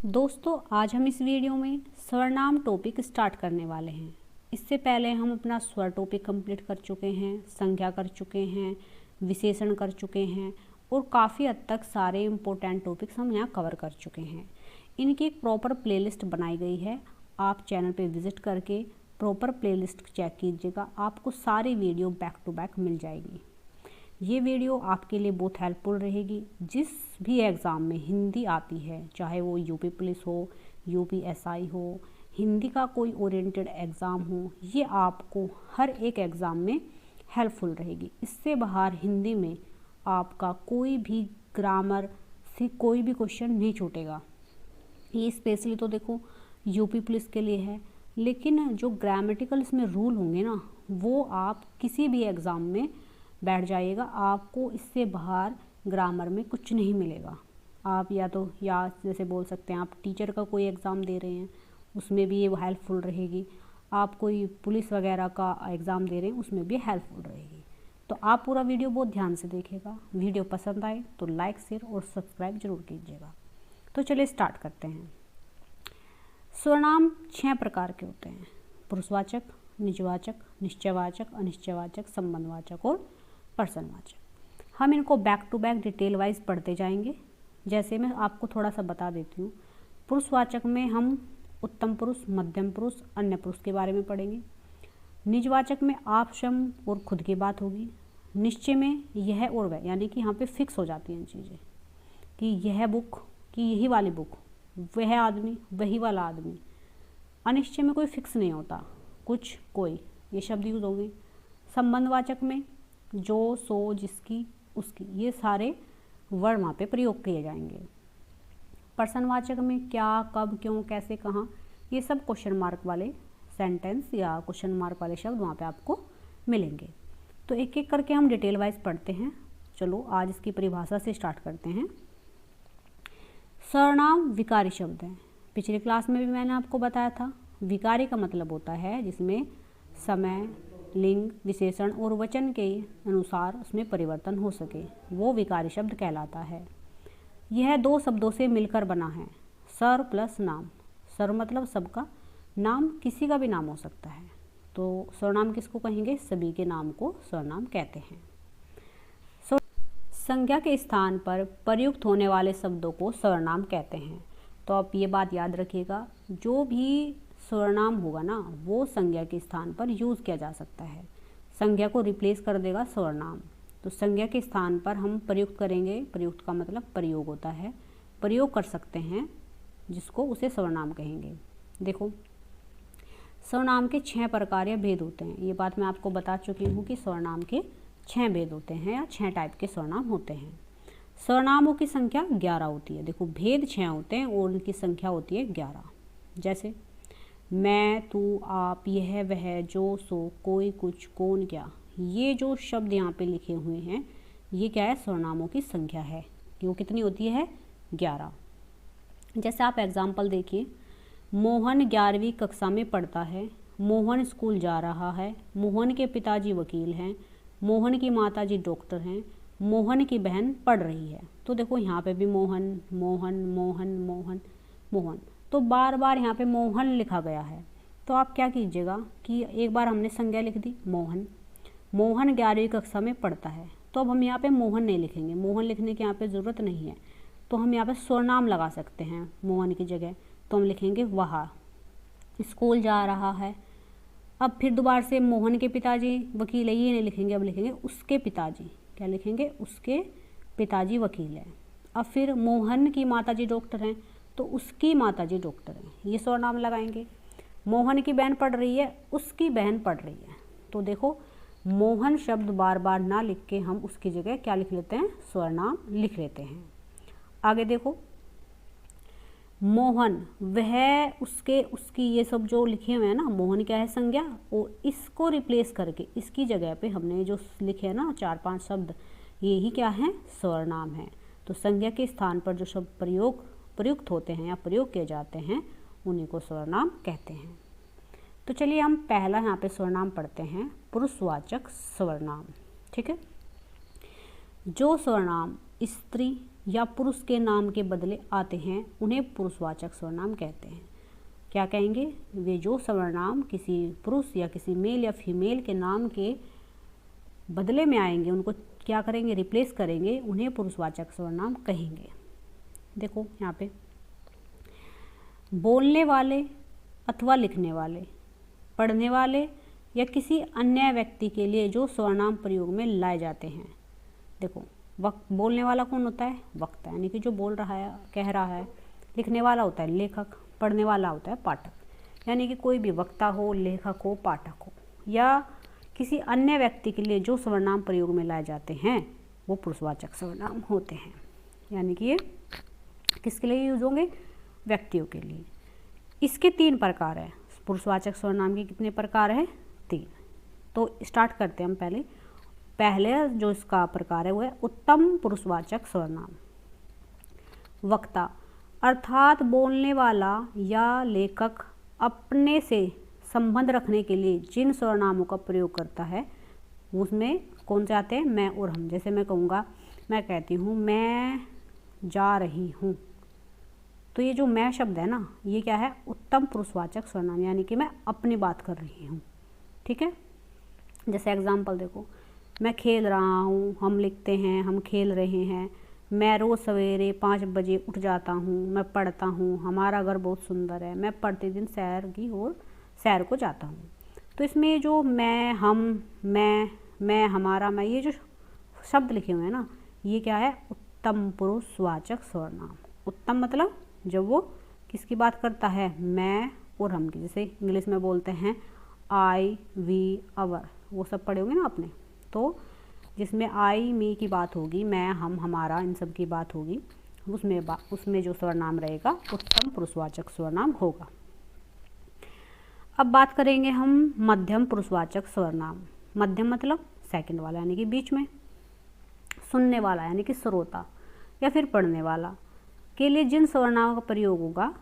दोस्तों, आज हम इस वीडियो में स्वरनाम टॉपिक स्टार्ट करने वाले हैं। इससे पहले हम अपना स्वर टॉपिक कंप्लीट कर चुके हैं, संज्ञा कर चुके हैं, विशेषण कर चुके हैं और काफ़ी हद तक सारे इम्पोर्टेंट टॉपिक्स हम यहाँ कवर कर चुके हैं। इनकी एक प्रॉपर प्लेलिस्ट बनाई गई है। आप चैनल पे विजिट करके प्रॉपर प्लेलिस्ट चेक कीजिएगा, आपको सारी वीडियो बैक टू बैक मिल जाएगी। ये वीडियो आपके लिए बहुत हेल्पफुल रहेगी। जिस भी एग्ज़ाम में हिंदी आती है, चाहे वो यूपी पुलिस हो, यूपी एसआई हो, हिंदी का कोई ओरिएंटेड एग्ज़ाम हो, ये आपको हर एक एग्ज़ाम में हेल्पफुल रहेगी। इससे बाहर हिंदी में आपका कोई भी ग्रामर से कोई भी क्वेश्चन नहीं छूटेगा। ये स्पेशली तो देखो यूपी पुलिस के लिए है, लेकिन जो ग्रामेटिकल इसमें रूल होंगे ना, वो आप किसी भी एग्ज़ाम में बैठ जाइएगा, आपको इससे बाहर ग्रामर में कुछ नहीं मिलेगा। आप या जैसे बोल सकते हैं, आप टीचर का कोई एग्ज़ाम दे रहे हैं, उसमें भी ये हेल्पफुल रहेगी। आप कोई पुलिस वगैरह का एग्ज़ाम दे रहे हैं, उसमें भी हेल्पफुल रहेगी। तो आप पूरा वीडियो बहुत ध्यान से देखिएगा। वीडियो पसंद आए तो लाइक, शेयर और सब्सक्राइब जरूर कीजिएगा। तो चलिए स्टार्ट करते हैं। स्वरनाम 6 प्रकार के होते हैं: पुरुषवाचक, निजवाचक, निश्चयवाचक, अनिश्चयवाचक, संबंधवाचक और पर्सनवाचक। हम इनको back to back detail wise पढ़ते जाएंगे। जैसे मैं आपको थोड़ा सा बता देती हूँ। पुरुषवाचक में हम उत्तम पुरुष, मध्यम पुरुष, अन्य पुरुष के बारे में पढ़ेंगे। निजवाचक में आप, स्वयं और खुद की बात होगी। निश्चय में यह और वह, यानी कि यहाँ पे फिक्स हो जाती हैं चीज़ें कि यह बुक, कि यही वाली बुक, वह आदमी, वही वाला आदमी। अनिश्चय में कोई फिक्स नहीं होता, कुछ, कोई, ये शब्द यूज होंगे। संबंधवाचक में जो, सो, जिसकी, उसकी, ये सारे वर्ड वहाँ पे प्रयोग किए जाएंगे। पर्सनवाचक में क्या, कब, क्यों, कैसे, कहाँ, ये सब क्वेश्चन मार्क वाले सेंटेंस या क्वेश्चन मार्क वाले शब्द वहाँ पे आपको मिलेंगे। तो एक एक करके हम डिटेल वाइज पढ़ते हैं। चलो आज इसकी परिभाषा से स्टार्ट करते हैं। सर्वनाम विकारी शब्द है। पिछले क्लास में भी मैंने आपको बताया था, विकारी का मतलब होता है जिसमें समय, लिंग, विशेषण और वचन के अनुसार उसमें परिवर्तन हो सके, वो विकारी शब्द कहलाता है। यह 2 शब्दों से मिलकर बना है, सर्व प्लस नाम। सर्व मतलब सबका, नाम किसी का भी नाम हो सकता है। तो सर्वनाम किसको कहेंगे? सभी के नाम को सर्वनाम कहते हैं। संज्ञा के स्थान पर प्रयुक्त होने वाले शब्दों को सर्वनाम कहते हैं। तो आप ये बात याद रखिएगा, जो भी सर्वनाम होगा ना, वो संज्ञा के स्थान पर यूज़ किया जा सकता है। संज्ञा को रिप्लेस कर देगा सर्वनाम। तो संज्ञा के स्थान पर हम प्रयुक्त करेंगे। प्रयुक्त का मतलब प्रयोग होता है, प्रयोग कर सकते हैं, जिसको उसे सर्वनाम कहेंगे। देखो, सर्वनाम के 6 प्रकार या भेद होते हैं। ये बात मैं आपको बता चुकी हूँ कि सर्वनाम के 6 भेद होते हैं या 6 टाइप के सर्वनाम होते हैं। सर्वनामों की संख्या 11 होती है। देखो, भेद 6 होते हैं और उनकी संख्या होती है 11। जैसे मैं, तू, आप, यह, वह, जो, सो, कोई, कुछ, कौन, क्या, ये जो शब्द यहाँ पे लिखे हुए हैं, ये क्या है? सर्वनामों की संख्या है कि वो कितनी होती है? 11। जैसे आप एग्जाम्पल देखिए, मोहन 11वीं कक्षा में पढ़ता है, मोहन स्कूल जा रहा है, मोहन के पिताजी वकील हैं, मोहन की माताजी डॉक्टर हैं, मोहन की बहन पढ़ रही है। तो देखो यहाँ पे भी मोहन, मोहन, मोहन, मोहन, मोहन, तो बार बार यहाँ पे मोहन लिखा गया है। तो आप क्या कीजिएगा कि एक बार हमने संज्ञा लिख दी मोहन, मोहन 11वीं कक्षा में पढ़ता है। तो अब हम यहाँ पे मोहन नहीं लिखेंगे, मोहन लिखने की यहाँ पे ज़रूरत नहीं है। तो हम यहाँ पे स्वरनाम लगा सकते हैं मोहन की जगह। तो हम लिखेंगे वह स्कूल जा रहा है। अब फिर दोबारा से मोहन के पिताजी वकील है, ये नहीं लिखेंगे, अब लिखेंगे उसके पिताजी। क्या लिखेंगे? उसके पिताजी वकील है। अब फिर मोहन की माताजी डॉक्टर हैं, तो उसकी माताजी डॉक्टर हैं, ये सर्वनाम लगाएंगे। मोहन की बहन पढ़ रही है, उसकी बहन पढ़ रही है। तो देखो, मोहन शब्द बार बार ना लिख के हम उसकी जगह क्या लिख लेते हैं? सर्वनाम लिख लेते हैं। आगे देखो, मोहन, वह, उसके, उसकी, ये सब जो लिखे हुए हैं ना, मोहन क्या है? संज्ञा। और इसको रिप्लेस करके इसकी जगह पे हमने जो लिखे हैं ना 4-5 शब्द, ये ही क्या है? सर्वनाम है। तो संज्ञा के स्थान पर जो शब्द प्रयुक्त होते हैं या प्रयोग किए जाते हैं, उन्हीं को सर्वनाम कहते हैं। तो चलिए हम पहला यहाँ पे सर्वनाम पढ़ते हैं, पुरुषवाचक सर्वनाम। ठीक है। जो सर्वनाम स्त्री या पुरुष के नाम के बदले आते हैं उन्हें पुरुषवाचक सर्वनाम कहते हैं। क्या कहेंगे? वे जो सर्वनाम किसी पुरुष या किसी मेल या फीमेल के नाम के बदले में आएंगे, उनको क्या करेंगे? रिप्लेस करेंगे, उन्हें पुरुषवाचक सर्वनाम कहेंगे। देखो यहाँ पे बोलने वाले अथवा लिखने वाले, पढ़ने वाले या किसी अन्य व्यक्ति के लिए जो सर्वनाम प्रयोग में लाए जाते हैं। देखो बोलने वाला कौन होता है? वक्ता, यानी कि जो बोल रहा है, कह रहा है। लिखने वाला होता है लेखक, पढ़ने वाला होता है पाठक। यानी कि कोई भी वक्ता हो, लेखक हो, पाठक हो या किसी अन्य व्यक्ति के लिए जो सर्वनाम प्रयोग में लाए जाते हैं वो पुरुषवाचक सर्वनाम होते हैं। यानी कि ये किसके लिए यूज होंगे? व्यक्तियों के लिए। इसके 3 प्रकार हैं। पुरुषवाचक सर्वनाम के कितने प्रकार हैं? 3। तो स्टार्ट करते हैं हम पहले जो इसका प्रकार है वो है उत्तम पुरुषवाचक सर्वनाम। वक्ता अर्थात बोलने वाला या लेखक अपने से संबंध रखने के लिए जिन सर्वनामों का प्रयोग करता है उसमें कौन से आते हैं? मैं और हम। जैसे मैं कहूँगा, मैं कहती हूँ मैं जा रही हूँ, तो ये जो मैं शब्द है ना, ये क्या है? उत्तम पुरुषवाचक सर्वनाम, यानी कि मैं अपनी बात कर रही हूँ। ठीक है। जैसे एग्जाम्पल देखो, मैं खेल रहा हूँ, हम लिखते हैं, हम खेल रहे हैं। मैं रोज़ सवेरे 5 बजे उठ जाता हूँ, मैं पढ़ता हूँ, हमारा घर बहुत सुंदर है, मैं प्रतिदिन सैर को जाता हूँ। तो इसमें जो मैं, हम, मैं, हमारा, मैं, ये जो शब्द लिखे हुए हैं ना, ये क्या है? उत्तम पुरुषवाचक सर्वनाम। उत्तम मतलब जब वो किसकी बात करता है? मैं और हम की। जैसे इंग्लिश में बोलते हैं आई, वी, अवर, वो सब पढ़े होंगे ना आपने। तो जिसमें आई, मी की बात होगी, मैं, हम, हमारा, इन सब की बात होगी, उसमें जो सर्वनाम रहेगा उत्तम पुरुषवाचक सर्वनाम होगा। अब बात करेंगे हम मध्यम पुरुषवाचक सर्वनाम। मध्यम मतलब सेकंड वाला, यानी कि बीच में। सुनने वाला यानी कि श्रोता या फिर पढ़ने वाला के लिए जिन सर्वनामों का प्रयोग होगा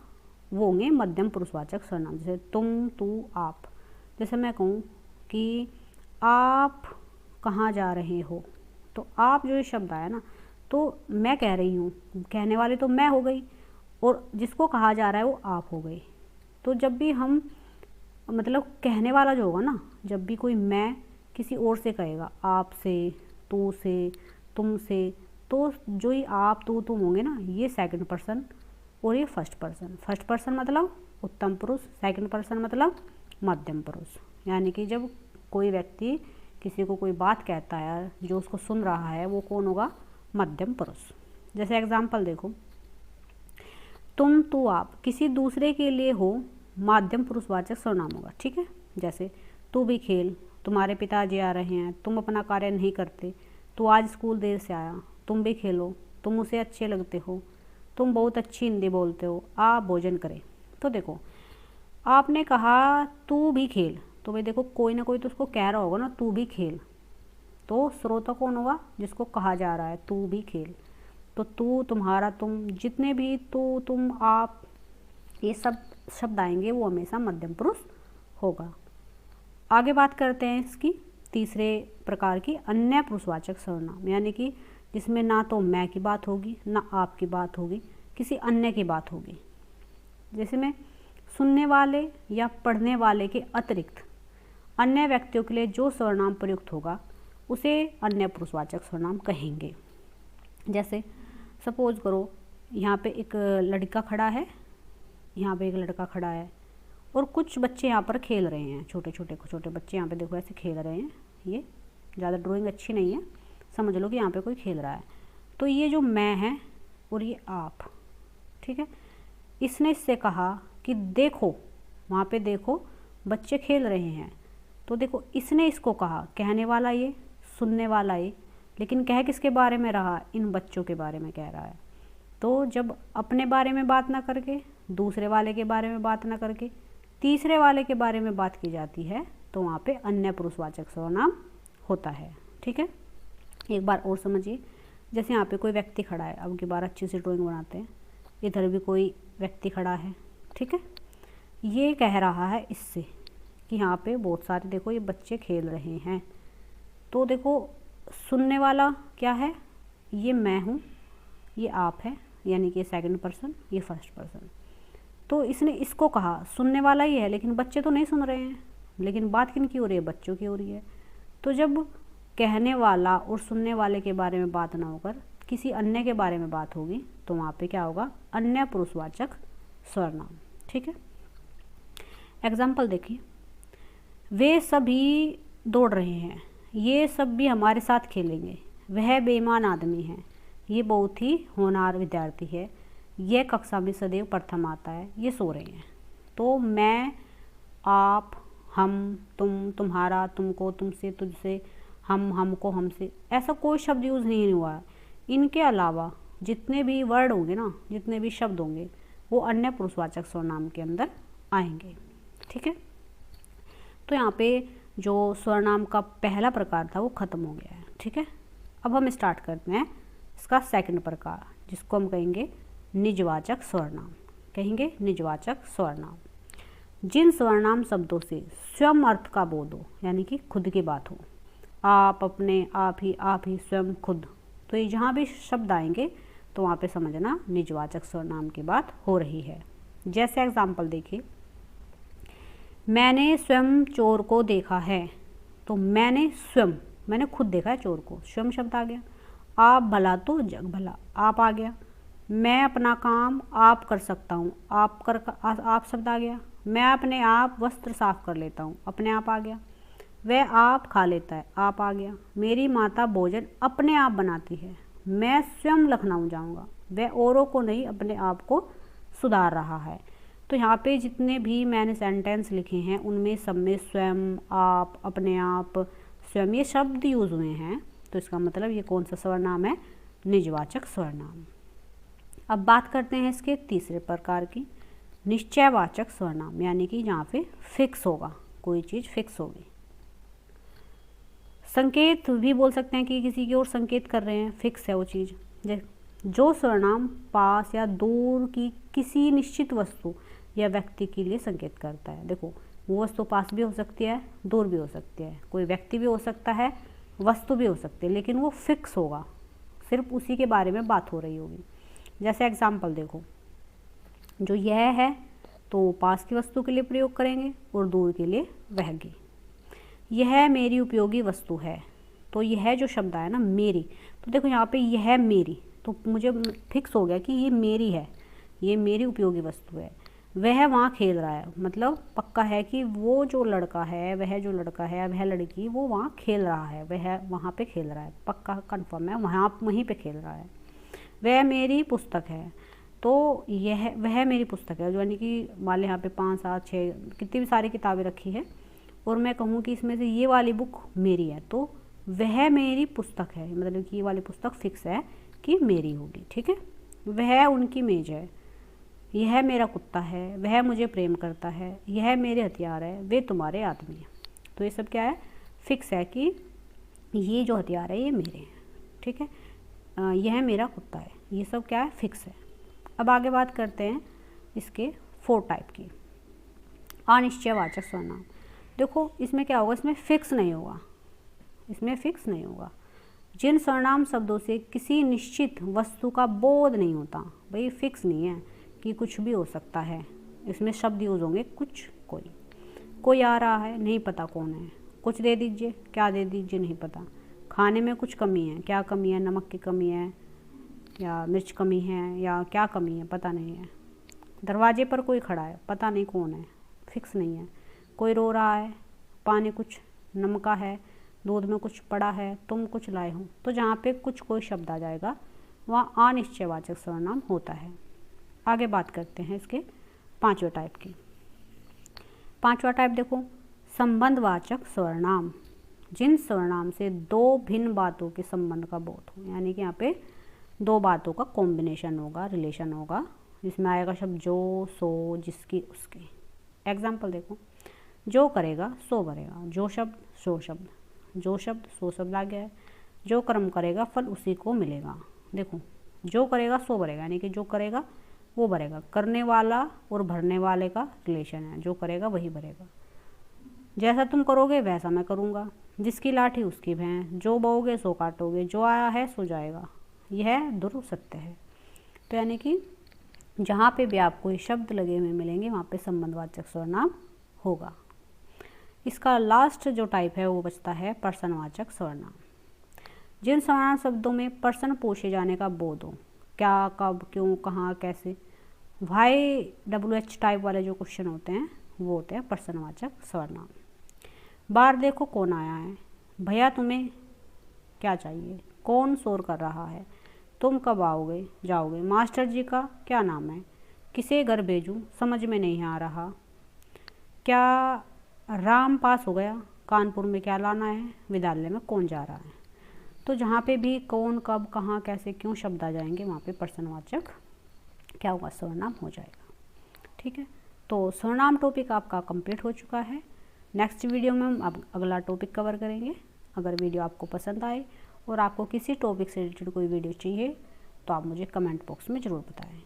वो होंगे मध्यम पुरुषवाचक सर्वनाम। जैसे तुम, तू, आप। जैसे मैं कहूँ कि आप कहाँ जा रहे हो, तो आप जो ये शब्द आया ना, तो मैं कह रही हूँ, कहने वाले तो मैं हो गई और जिसको कहा जा रहा है वो आप हो गई। तो जब भी हम मतलब कहने वाला जो होगा ना, जब भी कोई मैं किसी और से कहेगा, आप से, तू से, तुम से, तो जो ये आप, तू, तुम होंगे ना, ये सेकंड पर्सन और ये फर्स्ट पर्सन। फर्स्ट पर्सन मतलब उत्तम पुरुष, सेकंड पर्सन मतलब मध्यम पुरुष। यानी कि जब कोई व्यक्ति किसी को कोई बात कहता है, जो उसको सुन रहा है, वो कौन होगा? मध्यम पुरुष। जैसे एग्जाम्पल देखो, तुम, तू, आप किसी दूसरे के लिए हो, मध्यम पुरुषवाचक सर्वनाम होगा। ठीक है। जैसे तू भी खेल, तुम्हारे पिताजी आ रहे हैं, तुम अपना कार्य नहीं करते, तू आज स्कूल देर से आया, तुम भी खेलो, तुम उसे अच्छे लगते हो, तुम बहुत अच्छी हिंदी बोलते हो, आप भोजन करें। तो देखो आपने कहा तू भी खेल, तो भाई देखो कोई ना कोई तो उसको कह रहा होगा ना, तू भी खेल। तो श्रोता कौन होगा? जिसको कहा जा रहा है तू भी खेल। तो तू, तुम्हारा, तुम, जितने भी तू, तुम, आप, ये सब शब्द आएंगे वो हमेशा मध्यम पुरुष होगा। आगे बात करते हैं इसकी तीसरे प्रकार की अन्य पुरुषवाचक सर्वनाम, यानी कि जिसमें ना तो मैं की बात होगी, ना आप की बात होगी, किसी अन्य की बात होगी। जैसे में सुनने वाले या पढ़ने वाले के अतिरिक्त अन्य व्यक्तियों के लिए जो सर्वनाम प्रयुक्त होगा उसे अन्य पुरुषवाचक सर्वनाम कहेंगे। जैसे सपोज करो यहाँ पे एक लड़का खड़ा है, यहाँ पे एक लड़का खड़ा है और कुछ बच्चे यहाँ पर खेल रहे हैं, छोटे बच्चे यहाँ पे देखो ऐसे खेल रहे हैं। ये ज़्यादा ड्राइंग अच्छी नहीं है, समझ लो कि यहाँ पे कोई खेल रहा है। तो ये जो मैं है और ये आप, ठीक है, इसने इससे कहा कि देखो वहाँ पे देखो बच्चे खेल रहे हैं। तो देखो इसने इसको कहा, कहने वाला ये, सुनने वाला ये, लेकिन कह किसके बारे में रहा? इन बच्चों के बारे में कह रहा है। तो जब अपने बारे में बात ना करके, दूसरे वाले के बारे में बात ना करके, तीसरे वाले के बारे में बात की जाती है, तो वहाँ पे अन्य पुरुषवाचक सर्वनाम होता है। ठीक है। एक बार और समझिए, जैसे यहाँ पे कोई व्यक्ति खड़ा है, अब की बार अच्छी सी ड्राइंग बनाते हैं। इधर भी कोई व्यक्ति खड़ा है, ठीक है। ये कह रहा है इससे कि यहाँ पे बहुत सारे देखो ये बच्चे खेल रहे हैं। तो देखो सुनने वाला क्या है? ये मैं हूँ, ये आप है, यानी कि सेकंड पर्सन, ये फर्स्ट पर्सन। तो इसने इसको कहा, सुनने वाला ही है, लेकिन बच्चे तो नहीं सुन रहे हैं, लेकिन बात किन की हो रही है, बच्चों की हो रही है। तो जब कहने वाला और सुनने वाले के बारे में बात ना होकर किसी अन्य के बारे में बात होगी तो वहाँ पे क्या होगा, अन्य पुरुषवाचक सर्वनाम। ठीक है, एग्जाम्पल देखिए, वे सभी दौड़ रहे हैं, ये सब भी हमारे साथ खेलेंगे, वह बेईमान आदमी है, ये बहुत ही होनहार विद्यार्थी है, यह कक्षा में सदैव प्रथम आता है, ये सो रहे हैं। तो मैं, आप, हम, तुम, तुम्हारा, तुमको, तुमसे, तुझसे, हम, हमको, हमसे, ऐसा कोई शब्द यूज़ नहीं हुआ है। इनके अलावा जितने भी वर्ड होंगे ना, जितने भी शब्द होंगे वो अन्य पुरुषवाचक सर्वनाम के अंदर आएंगे। ठीक है, तो यहाँ पे जो सर्वनाम का पहला प्रकार था वो ख़त्म हो गया है। ठीक है, अब हम स्टार्ट करते हैं इसका सेकंड प्रकार, जिसको हम कहेंगे निजवाचक सर्वनाम। कहेंगे निजवाचक सर्वनाम, जिन सर्वनाम शब्दों से स्वयं अर्थ का बोध हो, यानी कि खुद की बात हो, आप, अपने, आप ही, स्वयं, खुद। तो ये जहाँ भी शब्द आएंगे तो वहाँ पे समझना निजवाचक सर्वनाम की बात हो रही है। जैसे एग्जाम्पल देखिए, मैंने स्वयं चोर को देखा है, तो मैंने खुद देखा है चोर को, स्वयं शब्द आ गया। आप भला तो जग भला, आप आ गया। मैं अपना काम आप कर सकता हूँ, आप शब्द आ गया। मैं अपने आप वस्त्र साफ कर लेता हूँ, अपने आप आ गया। वह आप खा लेता है, आप आ गया। मेरी माता भोजन अपने आप बनाती है, मैं स्वयं लखनऊ जाऊँगा, वह औरों को नहीं अपने आप को सुधार रहा है। तो यहाँ पे जितने भी मैंने सेंटेंस लिखे हैं उनमें सब में स्वयं, आप, अपने आप, स्वयं ये शब्द यूज़ हुए हैं। तो इसका मतलब ये कौन सा सर्वनाम है, निजवाचक सर्वनाम। अब बात करते हैं इसके तीसरे प्रकार की, निश्चयवाचक सर्वनाम, यानी कि जहाँ पे फिक्स होगा, कोई चीज़ फिक्स होगी। संकेत भी बोल सकते हैं कि किसी की ओर संकेत कर रहे हैं, फिक्स है वो चीज़। जो सर्वनाम पास या दूर की किसी निश्चित वस्तु या व्यक्ति के लिए संकेत करता है। देखो, वो वस्तु पास भी हो सकती है, दूर भी हो सकती है, कोई व्यक्ति भी हो सकता है, वस्तु भी हो सकती है, लेकिन वो फिक्स होगा, सिर्फ उसी के बारे में बात हो रही होगी। जैसे एग्जाम्पल देखो, जो यह है तो पास की वस्तु के लिए प्रयोग करेंगे और दूर के लिए वह की। यह मेरी उपयोगी वस्तु है, तो यह जो शब्द आया ना मेरी, तो देखो यहाँ पे यह मेरी, तो मुझे फिक्स हो गया कि ये मेरी है, ये मेरी उपयोगी वस्तु है। वह वहाँ खेल रहा है, मतलब पक्का है कि वो जो लड़का है, वह जो लड़का है, वह लड़की, वो वहाँ खेल रहा है, वह वहाँ पे खेल रहा है, पक्का कंफर्म है, वहीं पे खेल रहा है। वह मेरी पुस्तक है, तो वह मेरी पुस्तक है, जो यानी कि मान लें यहाँ पे 5, 7, 6 कितनी भी सारी किताबें रखी है और मैं कहूँ कि इसमें से ये वाली बुक मेरी है, तो वह मेरी पुस्तक है, मतलब कि ये वाली पुस्तक फिक्स है कि मेरी होगी। ठीक है, वह उनकी मेज है, यह मेरा कुत्ता है, वह मुझे प्रेम करता है, यह मेरे हथियार है, वे तुम्हारे आदमी हैं। तो ये सब क्या है, फिक्स है कि ये जो हथियार है ये मेरे हैं। ठीक है, यह मेरा कुत्ता है, ये सब क्या है, फिक्स है। अब आगे बात करते हैं इसके 4 टाइप की, अनिश्चयवाचक सर्वनाम। देखो इसमें क्या होगा, इसमें फिक्स नहीं होगा, इसमें फिक्स नहीं होगा। जिन सर्वनाम शब्दों से किसी निश्चित वस्तु का बोध नहीं होता, भाई फिक्स नहीं है कि कुछ भी हो सकता है, इसमें शब्द यूज होंगे कुछ, कोई आ रहा है, नहीं पता कौन है, कुछ दे दीजिए, क्या दे दीजिए नहीं पता, खाने में कुछ कमी है, क्या कमी है, नमक की कमी है या मिर्च कमी है या क्या कमी है, पता नहीं है। दरवाजे पर कोई खड़ा है, पता नहीं कौन है, फिक्स नहीं है। कोई रो रहा है, पानी कुछ नमका है, दूध में कुछ पड़ा है, तुम कुछ लाए हो। तो जहाँ पे कुछ कोई शब्द आ जाएगा वहाँ अनिश्चयवाचक सर्वनाम होता है। आगे बात करते हैं इसके 5वें टाइप की। 5वां टाइप देखो, संबंधवाचक सर्वनाम, जिन सर्वनाम से 2 भिन्न बातों के संबंध का बोध हो, यानी कि यहाँ पे 2 बातों का कॉम्बिनेशन होगा, रिलेशन होगा, जिसमें आएगा शब्द जो, सो, जिसकी, उसके। एग्जाम्पल देखो, जो करेगा सो भरेगा, जो शब्द सो शब्द, जो शब्द सो शब्द आ गया है। जो कर्म करेगा फल उसी को मिलेगा। देखो, जो करेगा सो भरेगा, यानी कि जो करेगा वो भरेगा, करने वाला और भरने वाले का रिलेशन है, जो करेगा वही भरेगा। जैसा तुम करोगे वैसा मैं करूँगा, जिसकी लाठी उसकी भैंस, जो बोओगे सो काटोगे, जो आया है सो जाएगा, यह ध्रुव सत्य है। तो यानी कि जहाँ पे भी आपको ये शब्द लगे हुए मिलेंगे वहाँ पे संबंधवाचक सर्वनाम होगा। इसका लास्ट जो टाइप है वो बचता है पर्सनवाचक सर्वनाम। जिन सर्वनाम शब्दों में पर्सन पूछे जाने का बोध हो, क्या, कब, क्यों, कहाँ, कैसे, वाई, WH टाइप वाले जो क्वेश्चन होते हैं वो होते हैं पर्सनवाचक सर्वनाम। बाहर देखो कौन आया है, भैया तुम्हें क्या चाहिए, कौन शोर कर रहा है, तुम कब आओगे जाओगे, मास्टर जी का क्या नाम है, किसे घर भेजूं, समझ में नहीं आ रहा, क्या राम पास हो गया, कानपुर में क्या लाना है, विद्यालय में कौन जा रहा है। तो जहाँ पे भी कौन, कब, कहाँ, कैसे, क्यों शब्द आ जाएंगे वहाँ पे पर्सनवाचक क्या होगा, सर्वनाम हो जाएगा। ठीक है, तो सर्वनाम टॉपिक आपका कंप्लीट हो चुका है। नेक्स्ट वीडियो में हम अब अगला टॉपिक कवर करेंगे। अगर वीडियो आपको पसंद आए और आपको किसी टॉपिक से रिलेटेड कोई वीडियो चाहिए तो आप मुझे कमेंट बॉक्स में ज़रूर बताएं।